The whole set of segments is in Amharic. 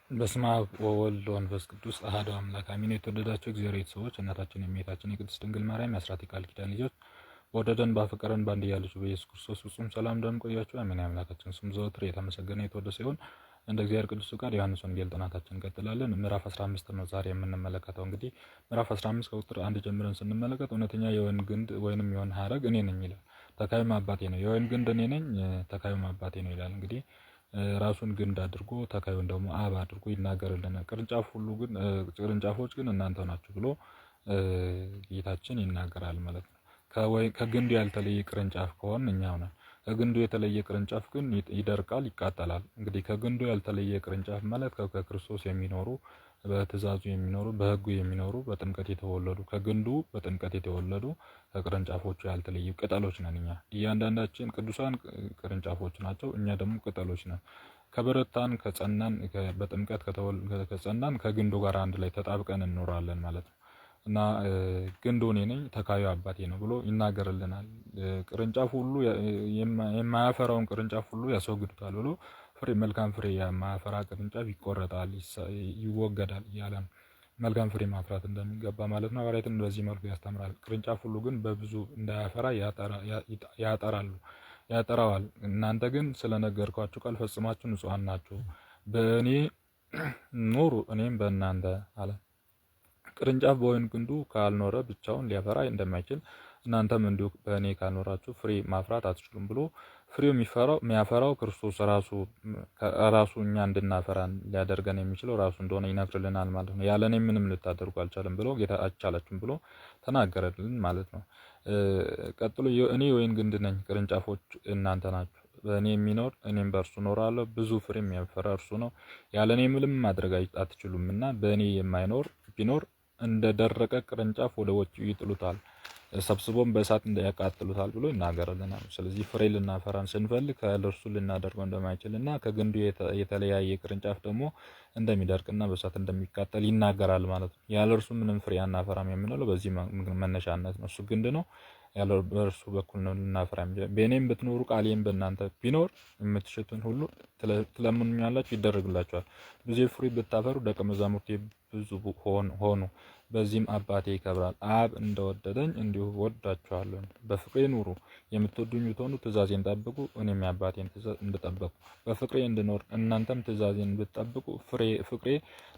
በስመ አብ ወወልድ ወመንፈስ ቅዱስ አሐዱ አምላክ አሜን። የተወደዳችሁ እግዚአብሔር ቤተሰቦች እናታችን የእመቤታችን የቅድስት ድንግል ማርያም የአስራት የቃል ኪዳን ልጆች በወደደን ባፈቀረን በአንድያ ልጁ በኢየሱስ ክርስቶስ ፍጹም ሰላም እንደምን ቆያችሁ? አሜን። አምላካችን ስም ዘወትር የተመሰገነ የተወደሰ ይሁን። እንደ እግዚአብሔር ቅዱስ ፈቃድ ዮሐንስ ወንጌል ጥናታችን እንቀጥላለን። ምዕራፍ 15 ነው ዛሬ የምንመለከተው። እንግዲህ ምዕራፍ 15 ከቁጥር 1 ጀምረን ስንመለከት እውነተኛ የወይን ግንድ ወይንም የወይን ሐረግ እኔ ነኝ ይላል። ተካዩም አባቴ ነው። የወይን ግንድ እኔ ነኝ፣ ተካዩም አባቴ ነው ይላል። እንግዲህ ራሱን ግንድ አድርጎ ተካዩን ደግሞ አብ አድርጎ ይናገርልናል። ቅርንጫፎች ግን እናንተ ናችሁ ብሎ ጌታችን ይናገራል ማለት ነው። ከግንዱ ያልተለየ ቅርንጫፍ ከሆን እኛው ነን። ከግንዱ የተለየ ቅርንጫፍ ግን ይደርቃል፣ ይቃጠላል። እንግዲህ ከግንዱ ያልተለየ ቅርንጫፍ ማለት ከክርስቶስ የሚኖሩ በትእዛዙ የሚኖሩ በሕጉ የሚኖሩ በጥምቀት የተወለዱ ከግንዱ በጥምቀት የተወለዱ ከቅርንጫፎቹ ያልተለዩ ቅጠሎች ነን እኛ። እያንዳንዳችን ቅዱሳን ቅርንጫፎች ናቸው፣ እኛ ደግሞ ቅጠሎች ነን። ከበረታን ከጸናን በጥምቀት ከጸናን ከግንዱ ጋር አንድ ላይ ተጣብቀን እንኖራለን ማለት ነው። እና ግንዱ እኔ ነኝ ተካዩ አባቴ ነው ብሎ ይናገርልናል። ቅርንጫፍ ሁሉ የማያፈራውን ቅርንጫፍ ሁሉ ያስወግዱታል ብሎ መልካም ፍሬ የማያፈራ ቅርንጫፍ ይቆረጣል፣ ይወገዳል እያለ ነው። መልካም ፍሬ ማፍራት እንደሚገባ ማለት ነው። ሐዋርያትም በዚህ መልኩ ያስተምራል። ቅርንጫፍ ሁሉ ግን በብዙ እንዳያፈራ ያጠራዋል። እናንተ ግን ስለነገርኳችሁ ቃል ፈጽማችሁ ንጹሐን ናችሁ፣ በእኔ ኑሩ እኔም በእናንተ አለ። ቅርንጫፍ በወይን ግንዱ ካልኖረ ብቻውን ሊያፈራ እንደማይችል እናንተም እንዲሁ በእኔ ካልኖራችሁ ፍሬ ማፍራት አትችሉም ብሎ ፍሬው የሚያፈራው ክርስቶስ ራሱ እኛ እንድናፈራ ሊያደርገን የሚችለው ራሱ እንደሆነ ይነግርልናል ማለት ነው። ያለ እኔ ምንም ልታደርጉ አልቻለም ብሎ ጌታ አልቻላችሁም ብሎ ተናገረልን ማለት ነው። ቀጥሎ እኔ የወይን ግንድ ነኝ፣ ቅርንጫፎች እናንተ ናችሁ። በእኔ የሚኖር እኔም በእርሱ እኖራለሁ፣ ብዙ ፍሬ የሚያፈራ እርሱ ነው። ያለ እኔ ምንም ማድረግ አትችሉምና በእኔ የማይኖር ቢኖር እንደ ደረቀ ቅርንጫፍ ወደ ውጭ ይጥሉታል፣ ሰብስቦም በእሳት ያቃጥሉታል ብሎ ይናገርልናል። ስለዚህ ፍሬ ልናፈራን ስንፈልግ ከእርሱ ልናደርገው እንደማይችልና ከግንዱ የተለያየ ቅርንጫፍ ደግሞ እንደሚደርቅና በእሳት እንደሚቃጠል ይናገራል ማለት ነው። ያለ እርሱ ምንም ፍሬ አናፈራም የምንለው በዚህ መነሻነት ነው። እሱ ግንድ ነው፣ ያለ በእርሱ በኩል ነው ልናፈራ የሚችለው። በእኔም ብትኖሩ ቃሌም በእናንተ ቢኖር የምትሽቱን ሁሉ ትለምኑኛላችሁ፣ ይደረግላችኋል። ብዙ ፍሬ ብታፈሩ ደቀ መዛሙርቴ ብዙ ሆኑ፣ በዚህም አባቴ ይከብራል። አብ እንደወደደኝ እንዲሁ ወዳችኋለሁ። በፍቅሬ ኑሩ። የምትወዱኝ ብትሆኑ ትእዛዜን ጠብቁ፣ እኔም የአባቴን ትእዛዝ እንደጠበቁ በፍቅሬ እንድኖር እናንተም ትእዛዜን ብትጠብቁ ፍቅሬ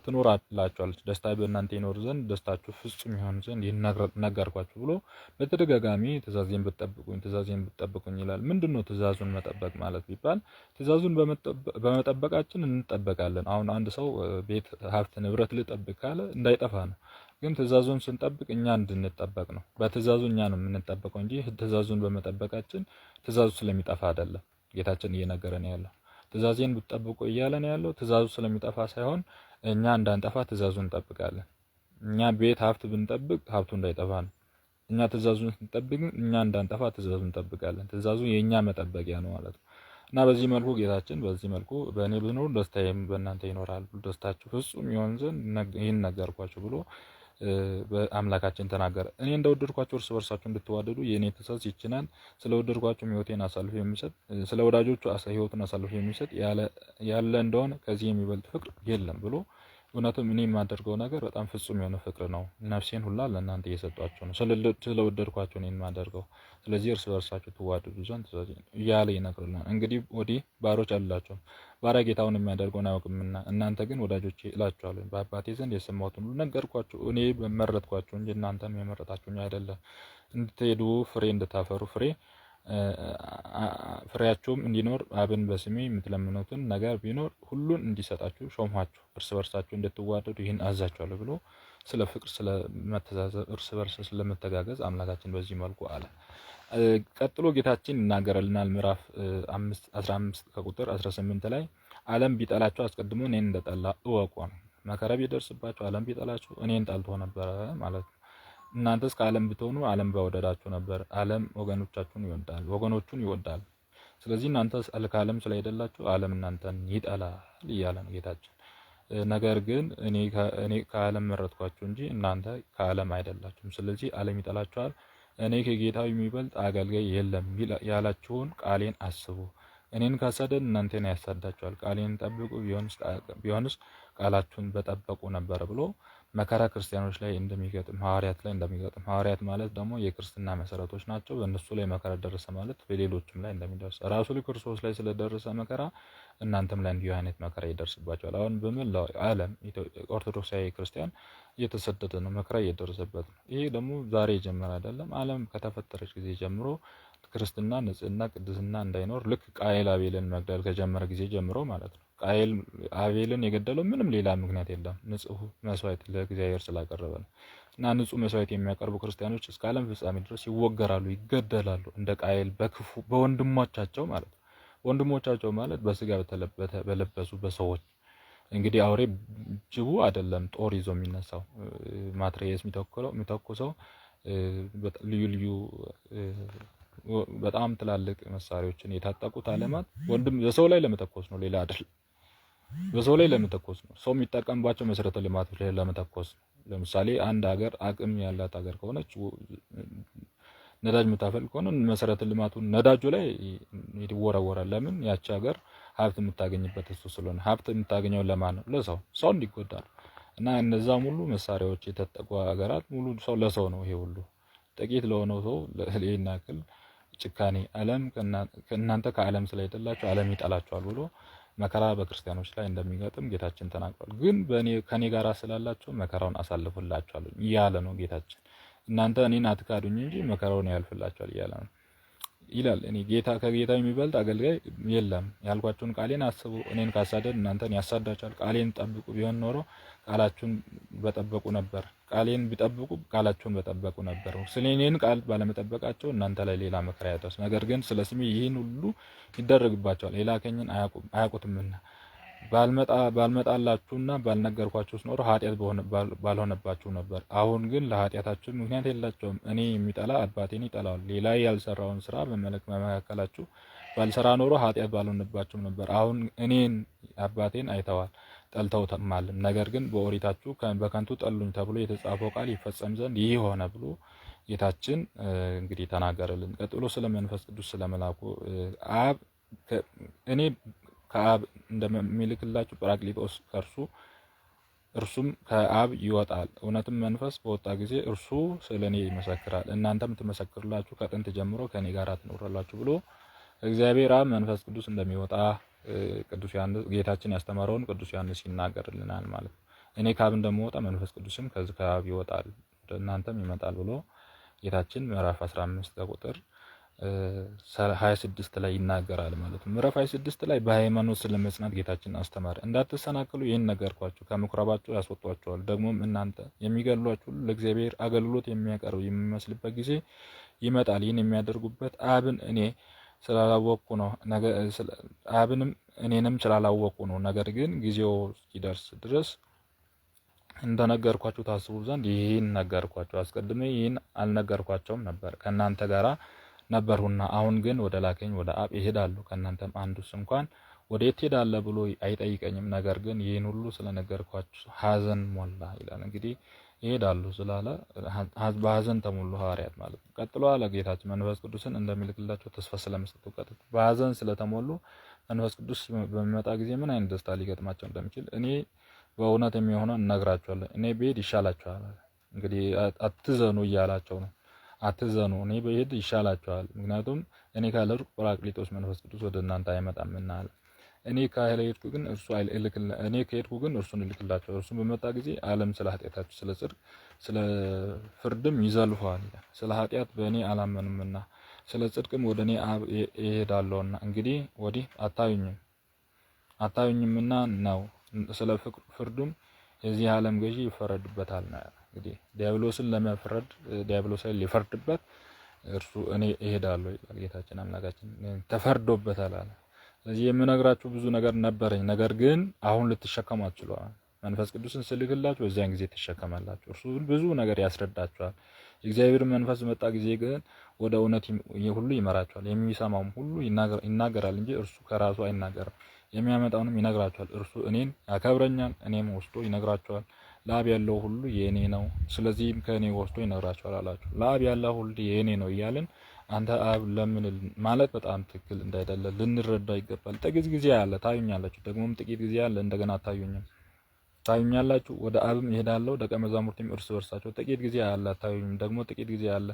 ትኖራላችኋለች። ደስታ በእናንተ ይኖር ዘንድ ደስታችሁ ፍጹም ይሆን ዘንድ ይህን ነገርኳችሁ ብሎ በተደጋጋሚ ትእዛዜን ብትጠብቁኝ ይላል። ምንድነው ትእዛዙን መጠበቅ ማለት ቢባል ትእዛዙን በመጠበቃችን እንጠበቃለን። አሁን አንድ ሰው ቤት፣ ሀብት፣ ንብረት ልጠብቅ ካለ እንዳይጠፋ ነው። ግን ትእዛዙን ስንጠብቅ እኛ እንድንጠበቅ ነው። በትእዛዙ እኛ ነው የምንጠበቀው እንጂ ትእዛዙን በመጠበቃችን ትእዛዙ ስለሚጠፋ አይደለም። ጌታችን እየነገረን ያለው ትእዛዜን ብትጠብቁ እያለን ያለው ትእዛዙ ስለሚጠፋ ሳይሆን እኛ እንዳንጠፋ ትእዛዙን እንጠብቃለን። እኛ ቤት፣ ሀብት ብንጠብቅ ሀብቱ እንዳይጠፋ ነው። እኛ ትእዛዙን ስንጠብቅ እኛ እንዳንጠፋ ትእዛዙን እንጠብቃለን። ትእዛዙ የእኛ መጠበቂያ ነው ማለት ነው። እና በዚህ መልኩ ጌታችን በዚህ መልኩ በእኔ ብትኖሩ ደስታዬም በእናንተ ይኖራል፣ ደስታችሁ ፍጹም ይሆን ዘንድ ይህን ነገርኳችሁ ብሎ በአምላካችን ተናገረ። እኔ እንደወደድኳችሁ እርስ በርሳችሁ እንድትዋደዱ የእኔ ትእዛዝ ይህች ናት። ስለወደድኳችሁ ሕይወቴን አሳልፎ የሚሰጥ ስለ ወዳጆቹ ሕይወቱን አሳልፎ የሚሰጥ ያለ እንደሆነ ከዚህ የሚበልጥ ፍቅር የለም ብሎ እውነትም እኔ የማደርገው ነገር በጣም ፍጹም የሆነ ፍቅር ነው። ነፍሴን ሁላ ለእናንተ እየሰጧችሁ ነው፣ ስለወደድኳችሁ እኔን የማደርገው። ስለዚህ እርስ በርሳችሁ ትዋደዱ ዘንድ እያለ ይነግሩናል። እንግዲህ ወዲህ ባሮች አላቸውም፣ ባሪያ ጌታውን የሚያደርገውን አያውቅምና፣ እናንተ ግን ወዳጆቼ እላችኋለሁ፣ በአባቴ ዘንድ የሰማሁትን ሁሉ ነገርኳችሁ። እኔ መረጥኳችሁ እንጂ እናንተም የመረጣችሁኝ አይደለም፣ እንድትሄዱ ፍሬ እንድታፈሩ ፍሬያችሁም እንዲኖር አብን በስሜ የምትለምኑትን ነገር ቢኖር ሁሉን እንዲሰጣችሁ ሾምኋችሁ፣ እርስ በርሳችሁ እንድትዋደዱ ይህን አዛችኋለሁ ብሎ ስለ ፍቅር፣ ስለ መተዛዘብ፣ እርስ በርስ ስለመተጋገዝ አምላካችን በዚህ መልኩ አለ። ቀጥሎ ጌታችን ይናገረልናል። ምዕራፍ 15 ከቁጥር 18 ላይ ዓለም ቢጠላችሁ አስቀድሞ እኔን እንደጠላ እወቁ ነው። መከራ ቢደርስባችሁ ዓለም ቢጠላችሁ እኔን ጠልቶ ነበረ ማለት ነው። እናንተስ ከዓለም ብትሆኑ ዓለም በወደዳችሁ ነበር። ዓለም ወገኖቹን ይወዳል። ስለዚህ እናንተ ከዓለም ስላይደላችሁ ዓለም እናንተን ይጠላል እያለ ነው ጌታችን። ነገር ግን እኔ ከዓለም መረጥኳችሁ እንጂ እናንተ ከዓለም አይደላችሁም። ስለዚህ ዓለም ይጠላችኋል። እኔ ከጌታው የሚበልጥ አገልጋይ የለም ያላችሁን ቃሌን አስቡ። እኔን ካሳደድ እናንተን ያሳዳችኋል፣ ቃሌን ጠብቁ ቢሆንስ ቃላችሁን በጠበቁ ነበር ብሎ መከራ ክርስቲያኖች ላይ እንደሚገጥም ሐዋርያት ላይ እንደሚገጥም፣ ሐዋርያት ማለት ደግሞ የክርስትና መሰረቶች ናቸው። በእነሱ ላይ መከራ ደረሰ ማለት በሌሎችም ላይ እንደሚደርስ ራሱ ክርስቶስ ላይ ስለደረሰ መከራ እናንተም ላይ እንዲሁ አይነት መከራ ይደርስባቸዋል። አሁን በመላው ዓለም ኦርቶዶክሳዊ ክርስቲያን እየተሰደደ ነው፣ መከራ እየደረሰበት ነው። ይሄ ደግሞ ዛሬ የጀመረ አይደለም። ዓለም ከተፈጠረች ጊዜ ጀምሮ ክርስትና ንጽህና፣ ቅድስና እንዳይኖር ልክ ቃየል አቤልን መግደል ከጀመረ ጊዜ ጀምሮ ማለት ነው። ቃየል አቤልን የገደለው ምንም ሌላ ምክንያት የለም፣ ንጹህ መስዋዕት ለእግዚአብሔር ስላቀረበ ነው። እና ንጹህ መስዋዕት የሚያቀርቡ ክርስቲያኖች እስከ ዓለም ፍጻሜ ድረስ ይወገራሉ፣ ይገደላሉ፣ እንደ ቃየል በክፉ በወንድሞቻቸው ማለት ነው። ወንድሞቻቸው ማለት በስጋ በለበሱ በሰዎች እንግዲህ አውሬ ጅቡ አይደለም ጦር ይዞ የሚነሳው ማትሪየስ የሚተኩሰው ልዩ ልዩ በጣም ትላልቅ መሳሪያዎችን የታጠቁት ዓለማት ወንድም በሰው ላይ ለመተኮስ ነው፣ ሌላ አይደለም። በሰው ላይ ለመተኮስ ነው። ሰው የሚጠቀምባቸው መሰረተ ልማቶች ላይ ለመተኮስ ነው። ለምሳሌ አንድ ሀገር አቅም ያላት ሀገር ከሆነች ነዳጅ የምታፈልቅ ከሆነ መሰረተ ልማቱን ነዳጁ ላይ ይወረወራል። ለምን? ያቺ ሀገር ሀብት የምታገኝበት እሱ ስለሆነ። ሀብት የምታገኘው ለማን ነው? ለሰው፣ ሰው እንዲጎዳ ነው። እና እነዛም ሁሉ መሳሪያዎች የታጠቁ ሀገራት ሙሉ ሰው ለሰው ነው። ይሄ ሁሉ ጥቂት ለሆነው ሰው ለሌላ ያክል ጭካኔ ዓለም ከእናንተ ከዓለም ስላይደላችሁ ዓለም ይጠላችኋል ብሎ መከራ በክርስቲያኖች ላይ እንደሚገጥም ጌታችን ተናግሯል። ግን ከኔ ጋር ስላላችሁ መከራውን አሳልፍላችኋለሁ እያለ ነው ጌታችን። እናንተ እኔን አትካዱኝ እንጂ መከራውን ያልፍላችኋል እያለ ነው ይላል። እኔ ከጌታ የሚበልጥ አገልጋይ የለም። ያልኳችሁን ቃሌን አስቡ። እኔን ካሳደድ እናንተን ያሳዳችኋል። ቃሌን ጠብቁ ቢሆን ኖሮ ቃላችሁን በጠበቁ ነበር። ቃሌን ቢጠብቁ ቃላችሁን በጠበቁ ነበር። ስለ እኔን ቃል ባለመጠበቃቸው እናንተ ላይ ሌላ መከራ ያደርስ። ነገር ግን ስለ ስሜ ይህን ሁሉ ይደረግባቸዋል፣ የላከኝን አያውቁትምና። ባልመጣላችሁና ባልነገርኳችሁ ኖሮ ኃጢአት ባልሆነባችሁ ነበር። አሁን ግን ለኃጢአታችሁ ምክንያት የላቸውም። እኔ የሚጠላ አባቴን ይጠላዋል። ሌላ ያልሰራውን ስራ በመካከላችሁ ባልሰራ ኖሮ ኃጢአት ባልሆነባችሁም ነበር። አሁን እኔን አባቴን አይተዋል ጠልተውታል። ነገር ግን በኦሪታችሁ በከንቱ ጠሉኝ ተብሎ የተጻፈው ቃል ይፈጸም ዘንድ ይህ ሆነ ብሎ ጌታችን እንግዲህ ተናገረልን። ቀጥሎ ስለ መንፈስ ቅዱስ ስለመላኩ አብ እኔ ከአብ እንደሚልክላችሁ ጰራቅሊጦስ እርሱም ከአብ ይወጣል። እውነትም መንፈስ በወጣ ጊዜ እርሱ ስለኔ ይመሰክራል። እናንተም ትመሰክሩላችሁ፣ ከጥንት ጀምሮ ከኔ ጋር ትኖራላችሁ ብሎ እግዚአብሔር አብ መንፈስ ቅዱስ እንደሚወጣ ቅዱስ ዮሐንስ ጌታችን ያስተማረውን ቅዱስ ዮሐንስ ይናገርልናል ማለት ነው። እኔ ከአብ እንደምወጣ መንፈስ ቅዱስም ከዚህ ከአብ ይወጣል ወደ እናንተም ይመጣል ብሎ ጌታችን ምዕራፍ 15 ቁጥር 26 ላይ ይናገራል ማለት ነው። ምዕራፍ 26 ላይ በሃይማኖት ስለመጽናት ጌታችን አስተማረ። እንዳትሰናከሉ ይህን ነገርኳችሁ፣ ከምኩራባችሁ ያስወጧችኋል። ደግሞም እናንተ የሚገድሏችሁ ሁሉ ለእግዚአብሔር አገልግሎት የሚያቀርብ የሚመስልበት ጊዜ ይመጣል። ይህን የሚያደርጉበት አብን እኔ ስላላወቁ ነው፣ አብንም እኔንም ስላላወቁ ነው። ነገር ግን ጊዜው ሲደርስ ድረስ እንደነገርኳችሁ ታስቡ ዘንድ ይህን ነገርኳችሁ። አስቀድሜ ይህን አልነገርኳቸውም ነበር፣ ከእናንተ ጋራ ነበርሁና። አሁን ግን ወደ ላከኝ ወደ አብ እሄዳለሁ፣ ከእናንተም አንዱስ እንኳን ወዴት ትሄዳለህ ብሎ አይጠይቀኝም። ነገር ግን ይህን ሁሉ ስለነገርኳችሁ ሐዘን ሞላ ይላል። እንግዲህ ይሄዳሉ ስላለ በሐዘን ተሞሉ ሐዋርያት ማለት ነው። ቀጥሎ አለ ጌታችን መንፈስ ቅዱስን እንደሚልክላቸው ተስፋ ስለመስጠቱ በሐዘን ስለተሞሉ መንፈስ ቅዱስ በሚመጣ ጊዜ ምን አይነት ደስታ ሊገጥማቸው እንደሚችል እኔ በእውነት የሚሆነው እነግራችኋለሁ። እኔ ብሄድ ይሻላችኋል። እንግዲህ አትዘኑ እያላቸው ነው። አትዘኑ፣ እኔ ብሄድ ይሻላችኋል። ምክንያቱም እኔ ካልሄድኩ ጰራቅሊጦስ መንፈስ ቅዱስ ወደ እናንተ አይመጣምና አለ። እኔ ከሄድኩ ግን እርሱን እልክላችኋለሁ። እርሱን በመጣ ጊዜ ዓለም ስለ ኃጢአታችሁ፣ ስለ ጽድቅ፣ ስለ ፍርድም ይዘልፈዋል። ስለ ኃጢአት በእኔ አላመኑምና ስለ ጽድቅም ወደ እኔ አብ እሄዳለሁና እንግዲህ ወዲህ አታዩኝምና ነው። ስለ ፍርዱም የዚህ ዓለም ገዢ ይፈረድበታል ነው። እንግዲህ ዲያብሎስን ለመፍረድ ዲያብሎስን ሊፈርድበት እርሱ እኔ እሄዳለሁ ይላል ጌታችን አምላካችን። ተፈርዶበታል አለ። ስለዚህ የምነግራችሁ ብዙ ነገር ነበረኝ፣ ነገር ግን አሁን ልትሸከሙ አትችሉም። መንፈስ ቅዱስን ስልክላችሁ በዚያን ጊዜ ትሸከማላችሁ። እርሱ ብዙ ነገር ያስረዳችኋል። የእግዚአብሔር መንፈስ መጣ ጊዜ ግን ወደ እውነት ሁሉ ይመራችኋል። የሚሰማውም ሁሉ ይናገራል እንጂ እርሱ ከራሱ አይናገርም። የሚያመጣውንም ይነግራችኋል። እርሱ እኔን ያከብረኛል፣ እኔም ወስዶ ይነግራችኋል። ለአብ ያለው ሁሉ የእኔ ነው፣ ስለዚህም ከእኔ ወስዶ ይነግራችኋል አላችሁ። ለአብ ያለው ሁሉ የእኔ ነው እያልን አንተ አብ ለምን ማለት በጣም ትክክል እንዳይደለ ልንረዳው ይገባል። ጥቂት ጊዜ አለ ታዩኛላችሁ፣ ደግሞም ጥቂት ጊዜ አለ እንደገና አታዩኝም። ታዩኛላችሁ፣ ወደ አብም እሄዳለሁ፣ ደቀ መዛሙርቴም እርስ በርሳቸው ጥቂት ጊዜ አለ አታዩኝም፣ ደግሞ ጥቂት ጊዜ አለ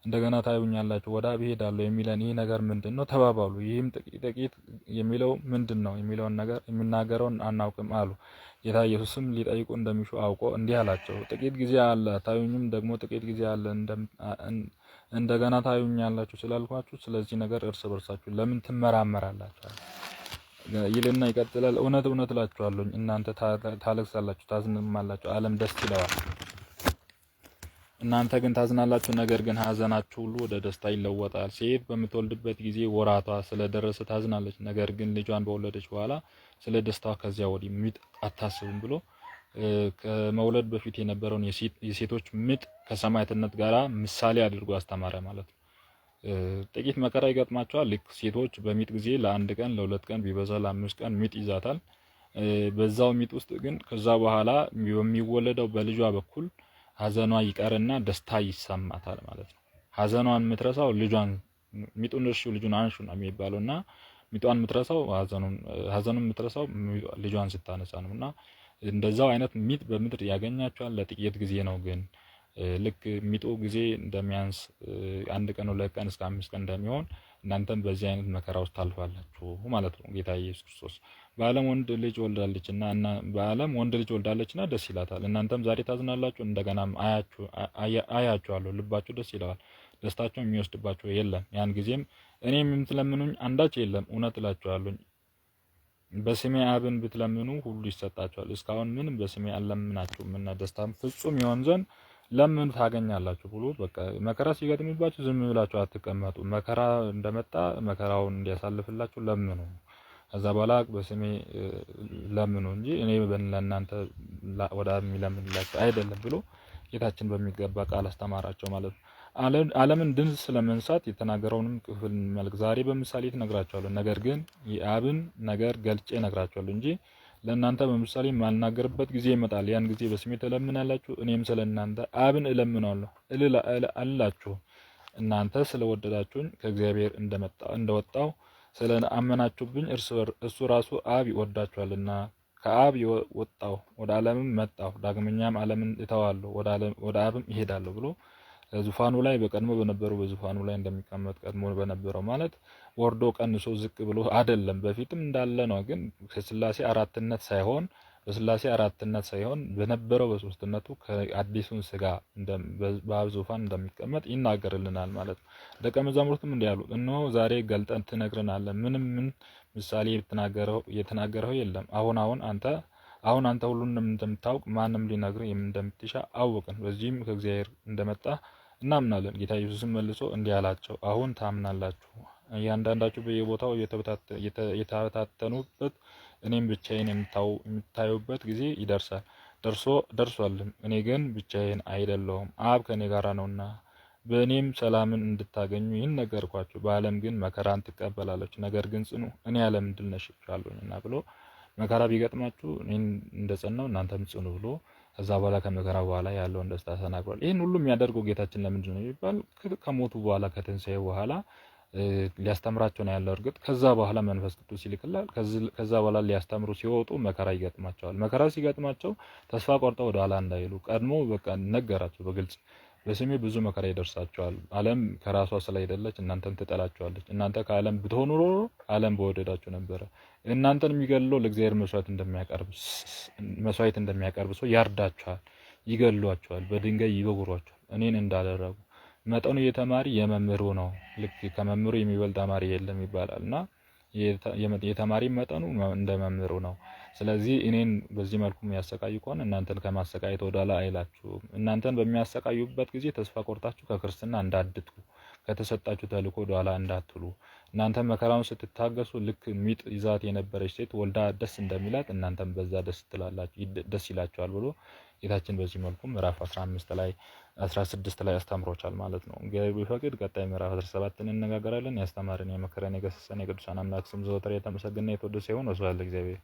እንደገና ታዩኛላችሁ፣ ወደ አብ እሄዳለሁ የሚለን ይህ ነገር ምንድነው ተባባሉ። ይህም ጥቂት የሚለው ምንድነው የሚለውን ነገር የሚናገረውን አናውቅም አሉ። ጌታ ኢየሱስም ሊጠይቁ እንደሚሹ አውቆ እንዲህ አላቸው፣ ጥቂት ጊዜ አለ አታዩኝም፣ ደግሞ ጥቂት ጊዜ አለ እንደገና ታዩኛላችሁ ስላልኳችሁ ስለዚህ ነገር እርስ በርሳችሁ ለምን ትመራመራላችሁ ይልና ይቀጥላል። እውነት እውነት እላችኋለሁ እናንተ ታለቅሳላችሁ፣ ታዝናላችሁ፣ ዓለም ደስ ይለዋል። እናንተ ግን ታዝናላችሁ፣ ነገር ግን ሐዘናችሁ ሁሉ ወደ ደስታ ይለወጣል። ሴት በምትወልድበት ጊዜ ወራቷ ስለደረሰ ታዝናለች፣ ነገር ግን ልጇን በወለደች በኋላ ስለ ደስታዋ ከዚያ ወዲህ ምጥ አታስብም ብሎ ከመውለድ በፊት የነበረውን የሴቶች ምጥ ከሰማዕትነት ጋር ምሳሌ አድርጎ አስተማረ ማለት ነው። ጥቂት መከራ ይገጥማቸዋል። ልክ ሴቶች በምጥ ጊዜ ለአንድ ቀን ለሁለት ቀን ቢበዛ ለ5 ቀን ምጥ ይዛታል። በዛው ምጥ ውስጥ ግን ከዛ በኋላ በሚወለደው በልጇ በኩል ሐዘኗ ይቀርና ደስታ ይሰማታል ማለት ነው። ሐዘኗን የምትረሳው ልጇን ምጡን እርሺው ልጁን አንሹ ነው የሚባለውና ምጧን የምትረሳው ሐዘኑን የምትረሳው ልጇን ስታነሳ ነውና እንደዛው አይነት ምጥ በምድር ያገኛቸዋል። ለጥቂት ጊዜ ነው ግን ልክ ምጡ ጊዜ እንደሚያንስ አንድ ቀን ሁለት ቀን እስከ 5 ቀን እንደሚሆን እናንተም በዚህ አይነት መከራ ውስጥ ታልፋላችሁ ማለት ነው። ጌታ ኢየሱስ ክርስቶስ በዓለም ወንድ ልጅ ወልዳለችና ደስ ይላታል። እናንተም ዛሬ ታዝናላችሁ፣ እንደገናም አያችኋለሁ፣ ልባችሁ ደስ ይለዋል፣ ደስታችሁ የሚወስድባችሁ የለም። ያን ጊዜም እኔም የምትለምኑኝ አንዳች የለም። እውነት እላችኋለሁ በስሜ አብን ብትለምኑ ሁሉ ይሰጣችኋል። እስካሁን ምንም በስሜ አልለምናችሁም እና ደስታም ፍጹም ይሆን ዘንድ ለምን ታገኛላችሁ ብሎ በቃ መከራ ሲገጥምባችሁ ዝም ብላችሁ አትቀመጡ። መከራ እንደመጣ መከራውን እንዲያሳልፍላችሁ ለምኑ። ከዛ በኋላ በስሜ ለምኑ እንጂ እኔ ለእናንተ ወደ አብ የሚለምንላችሁ አይደለም ብሎ ጌታችን በሚገባ ቃል አስተማራቸው ማለት ነው። ዓለምን ድል ስለመንሳት የተናገረውንም ክፍል መልክ ዛሬ በምሳሌ ትነግራቸዋለሁ። ነገር ግን የአብን ነገር ገልጬ እነግራቸዋለሁ እንጂ ለእናንተ በምሳሌ የማልናገርበት ጊዜ ይመጣል። ያን ጊዜ በስሜ ትለምናላችሁ፣ እኔም ስለ እናንተ አብን እለምናለሁ አላችሁ። እናንተ ስለወደዳችሁኝ ከእግዚአብሔር እንደወጣው ስለ አመናችሁብኝ እሱ ራሱ አብ ይወዳችኋልና ከአብ ወጣው ወደ ዓለምም መጣሁ፣ ዳግመኛም ዓለምን እተዋለሁ ወደ አብም ይሄዳለሁ ብሎ ዙፋኑ ላይ በቀድሞ በነበረው በዙፋኑ ላይ እንደሚቀመጥ ቀድሞ በነበረው ማለት ወርዶ ቀንሶ ዝቅ ብሎ አይደለም፣ በፊትም እንዳለ ነው። ግን ከስላሴ አራትነት ሳይሆን በነበረው በሶስትነቱ ከአዲሱን ስጋ በአብ ዙፋን እንደሚቀመጥ ይናገርልናል ማለት ነው። ደቀ መዛሙርቱም እንዲህ አሉ፣ እነሆ ዛሬ ገልጠን ትነግረናለህ፣ ምን ምሳሌ የተናገረው የለም። አሁን አንተ ሁሉንም እንደምታውቅ ማንም ሊነግርህ እንደምትሻ አወቅን። በዚህም ከእግዚአብሔር እንደመጣ እናምናለን። ጌታ ኢየሱስም መልሶ እንዲህ አላቸው፣ አሁን ታምናላችሁ። እያንዳንዳችሁ በየቦታው የተበታተኑበት እኔም ብቻዬን የምታዩበት ጊዜ ደርሷልም። እኔ ግን ብቻዬን አይደለሁም፣ አብ ከኔ ጋር ነውና። በእኔም ሰላምን እንድታገኙ ይህን ነገርኳችሁ። በዓለም ግን መከራን ትቀበላላችሁ፣ ነገር ግን ጽኑ፣ እኔ ዓለምን ድል ነስቻለሁና ብሎ መከራ ቢገጥማችሁ እኔን እንደጸናው እናንተም ጽኑ ብሎ ከዛ በኋላ ከመከራ በኋላ ያለውን ደስታ ተናግሯል። ይህን ሁሉ የሚያደርገው ጌታችን ለምንድን ነው የሚባል ከሞቱ በኋላ ከትንሣኤ በኋላ ሊያስተምራቸው ነው ያለው። እርግጥ ከዛ በኋላ መንፈስ ቅዱስ ይልክላል። ከዛ በኋላ ሊያስተምሩ ሲወጡ መከራ ይገጥማቸዋል። መከራ ሲገጥማቸው ተስፋ ቆርጠው ወደ ኋላ እንዳይሉ ቀድሞ በቃ ነገራቸው በግልጽ በስሜ ብዙ መከራ ይደርሳቸዋል። ዓለም ከራሷ ስላይደለች እናንተን ትጠላቸዋለች። እናንተ ከዓለም ብትሆኑ ኖሮ ዓለም በወደዳችሁ ነበረ። እናንተን የሚገድለው ለእግዚአብሔር መስዋዕት እንደሚያቀርብ ሰው ያርዳቸዋል፣ ይገድሏቸዋል፣ በድንጋይ ይወግሯቸዋል። እኔን እንዳደረጉ መጠኑ የተማሪ የመምህሩ ነው። ልክ ከመምህሩ የሚበልጥ ተማሪ የለም ይባላል እና የተማሪ መጠኑ እንደ መምህሩ ነው። ስለዚህ እኔን በዚህ መልኩ የሚያሰቃዩ ከሆነ እናንተን ከማሰቃየት ወደኋላ አይላችሁም። እናንተን በሚያሰቃዩበት ጊዜ ተስፋ ቆርጣችሁ ከክርስትና እንዳትጡ፣ ከተሰጣችሁ ተልእኮ ወደኋላ እንዳትሉ። እናንተ መከራውን ስትታገሱ ልክ ሚጥ ይዛት የነበረች ሴት ወልዳ ደስ እንደሚላት እናንተም በዛ ደስ ይላችኋል ብሎ ጌታችን በዚህ መልኩ ምዕራፍ 16 ላይ አስተምሮቻል ማለት ነው። እግዚአብሔር ቢፈቅድ ቀጣይ ምዕራፍ 17 እንነጋገራለን። ያስተማረን የመከረን የገሰጸን የቅዱሳን አምላክ ስም ዘወትር የተመሰገነ የተወደሰ ይሁን። ወስብሐት ለእግዚአብሔር።